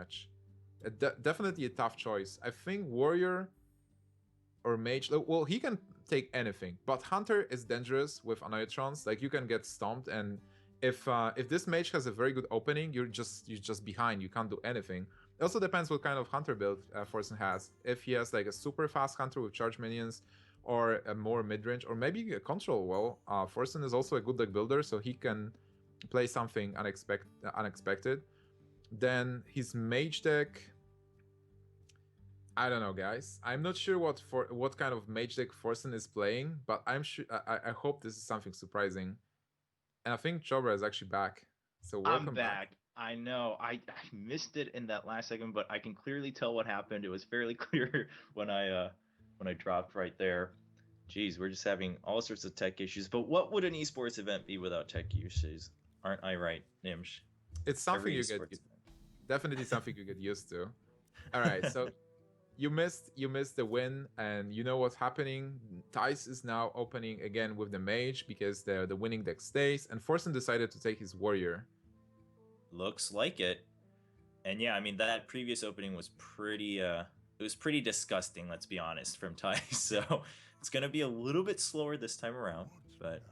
match. Definitely a tough choice. I think Warrior or Mage. Well, he can take anything, but Hunter is dangerous with Annoyatrons. Like you can get stomped, and if this Mage has a very good opening, you're just behind. You can't do anything. It also depends what kind of Hunter build Forsen has. If he has like a super fast Hunter with charge minions, or a more mid-range, or maybe a control. Well, Forsen is also a good deck builder, so he can play something unexpected. Then his Mage deck, I don't know, guys. I'm not sure what kind of Mage deck Forsen is playing, but I'm sure I hope this is something surprising. And I think Chobra is actually back, so I'm welcome back. back. I know. I missed it in that last second, but I can clearly tell what happened. It was fairly clear when I dropped right there. Geez, we're just having all sorts of tech issues. But what would an esports event be without tech issues? Aren't I right, Nimsh? It's something Every you get esports event. definitely something you get used to. All right, so you missed the win, and you know what's happening. Thijs is now opening again with the Mage because the winning deck stays, and Forsen decided to take his Warrior. Looks like it. And yeah, I mean that previous opening was pretty it was pretty disgusting, let's be honest, from Ty. So it's gonna be a little bit slower this time around, but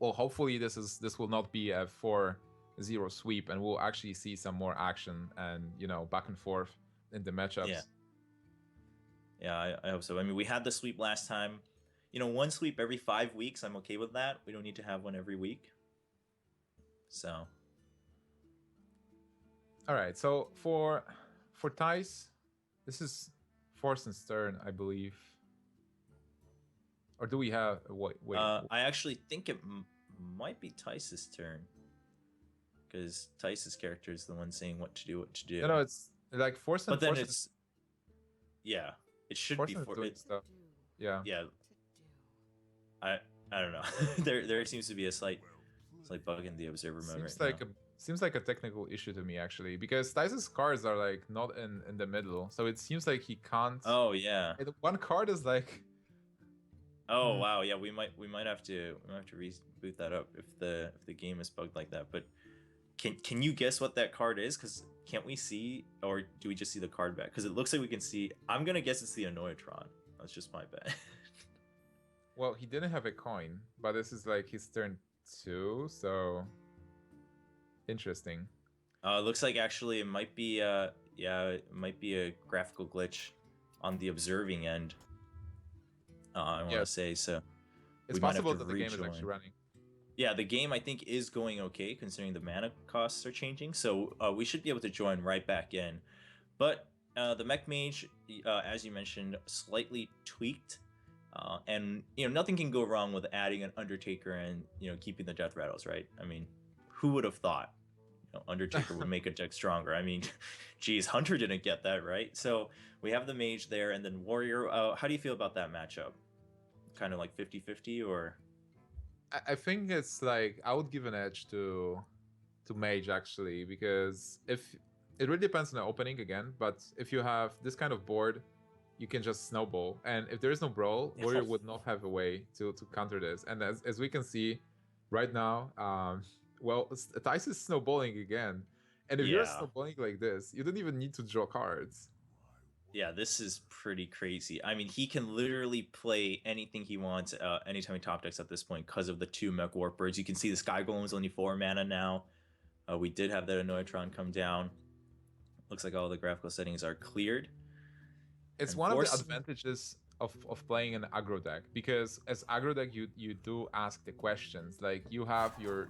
Well, hopefully this will not be a 4-0 sweep, and we'll actually see some more action and back and forth in the matchups. yeah. Yeah, I hope so. I mean, we had the sweep last time. One sweep every 5 weeks, I'm okay with that. We don't need to have one every week. So all right, so for Thijs, this is Forsen's turn, I believe. Or do we have wait? I actually think it might be Tice's turn, because Tice's character is the one saying what to do. No, it's like Forsen. But then Forsen, yeah, it should Forsen be is doing stuff. Yeah. Yeah, I don't know. there seems to be a slight bug in the observer mode right now. Seems like a technical issue to me, actually, because Thijs's cards are like not in the middle, so it seems like he can't. Oh yeah. One card is like. Oh wow, yeah. We might have to reboot that up if the game is bugged like that. But can you guess what that card is? Because can't we see, or do we just see the card back? Because it looks like we can see. I'm gonna guess it's the Annoyatron. That's just my bet. Well, he didn't have a coin, but this is like his turn 2, so interesting. Looks like actually it might be it might be a graphical glitch on the observing end. I want to say so. It's possible that the game is actually running. Yeah, the game I think is going okay considering the mana costs are changing, so we should be able to join right back in. But the Mech Mage, as you mentioned, slightly tweaked, and nothing can go wrong with adding an Undertaker and keeping the death rattles, right? I mean, who would have thought Undertaker would make a deck stronger? I mean, geez, Hunter didn't get that right. So we have the Mage there, and then Warrior. How do you feel about that matchup? Kind of like 50-50, or? I think it's like I would give an edge to Mage, actually, because if it really depends on the opening again, but if you have this kind of board, you can just snowball, and if there is no brawl, Warrior would not have a way to counter this. And as we can see right now, well, Thijs is snowballing again, and if you're snowballing like this, you don't even need to draw cards. Yeah, this is pretty crazy. I mean, he can literally play anything he wants anytime he top decks at this point because of the 2 Mech Warpbirds. You can see the Sky Golem is only 4 mana now. We did have that Annoyatron come down. Looks like all the graphical settings are cleared. It's one of the advantages of playing an aggro deck, because as aggro deck you do ask the questions. Like you have your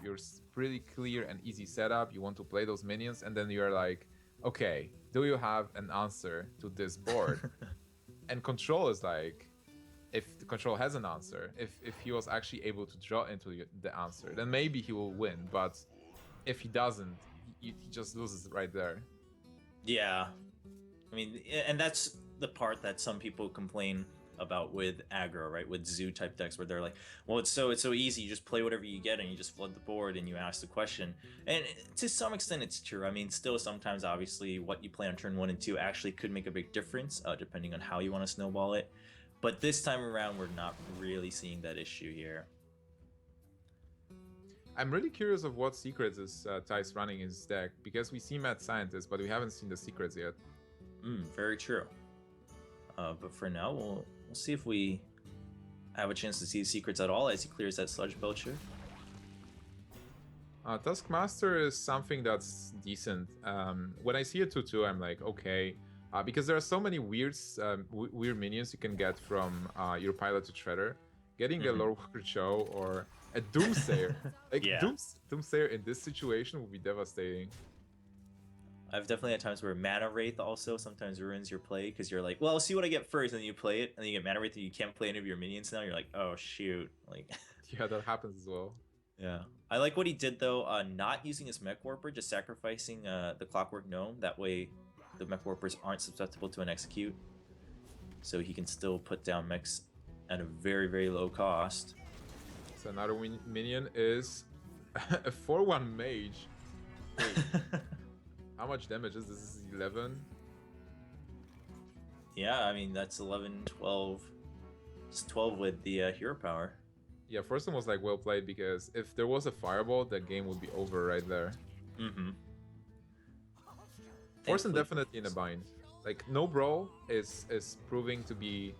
pretty clear and easy setup. You want to play those minions, and then you're like, okay, do you have an answer to this board? And Control is like, if the Control has an answer, if he was actually able to draw into the answer, then maybe he will win. But if he doesn't, he just loses right there. Yeah, I mean, and that's the part that some people complain about with aggro, right? With zoo type decks, where they're like, well, it's so easy, you just play whatever you get and you just flood the board and you ask the question. And to some extent it's true. I mean, still sometimes obviously what you play on turn 1 and 2 actually could make a big difference, depending on how you want to snowball it. But this time around we're not really seeing that issue here. I'm really curious of what secrets is Thijs running in his deck, because we see Mad Scientist, but we haven't seen the secrets yet. Very true. But for now, we'll see if we have a chance to see the secrets at all as he clears that Sludge Belcher. Taskmaster is something that's decent. When I see a 2/2, I'm like, okay. Because there are so many weird minions you can get from your pilot to Shredder. Getting a Lord Walker Joe or a Doomsayer. Like, Yeah. Doomsayer in this situation would be devastating. I've definitely had times where Mana Wraith also sometimes ruins your play because you're like, well, I'll see what I get first, and then you play it, and then you get Mana Wraith and you can't play any of your minions now. You're like, oh shoot, like. Yeah, that happens as well. Yeah, I like what he did though, not using his Mech Warper, just sacrificing the Clockwork Gnome. That way, the Mech Warpers aren't susceptible to an execute, so he can still put down mechs at a very, very low cost. So another minion is a 4/1 mage. Wait, how much damage is this? This is 11? Yeah, I mean, that's 11, 12. It's 12 with the hero power. Yeah, Forsen was like well played, because if there was a fireball, the game would be over right there. Forsen definitely in a bind. Like, no brawl is proving to be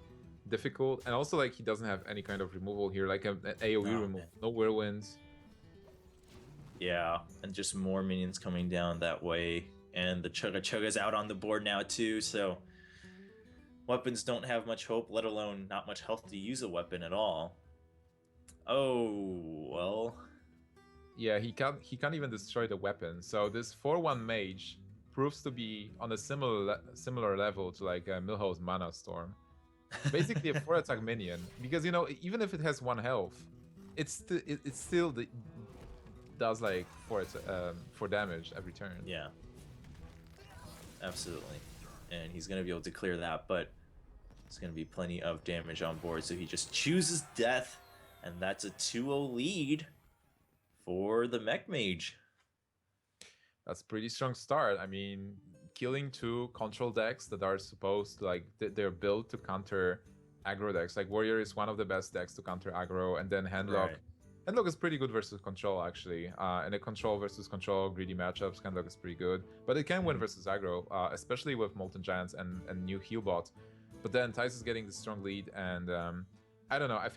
difficult, and also like he doesn't have any kind of removal here, like an AoE removal. Man. No whirlwinds. Yeah, and just more minions coming down that way, and the Chugga's out on the board now too, so weapons don't have much hope, let alone not much health to use a weapon at all. Oh well. Yeah, he can't even destroy the weapon. So this 4/1 mage proves to be on a similar level to like Milhouse's Mana Storm. Basically a 4-attack minion, because you know, even if it has 1 health, it still does like 4 damage every turn. Yeah, absolutely, and he's gonna be able to clear that, but it's gonna be plenty of damage on board, so he just chooses death, and that's a 2-0 lead for the Mech Mage. That's a pretty strong start. I mean, killing 2 control decks that are supposed to, like, they're built to counter aggro decks. Like, Warrior is one of the best decks to counter aggro, and then Handlock. Right. Handlock is pretty good versus control, actually. In a control versus control greedy matchups, Handlock is pretty good. But it can win versus aggro, especially with Molten Giants and new Healbot. But then Thijs is getting the strong lead, and I don't know. I think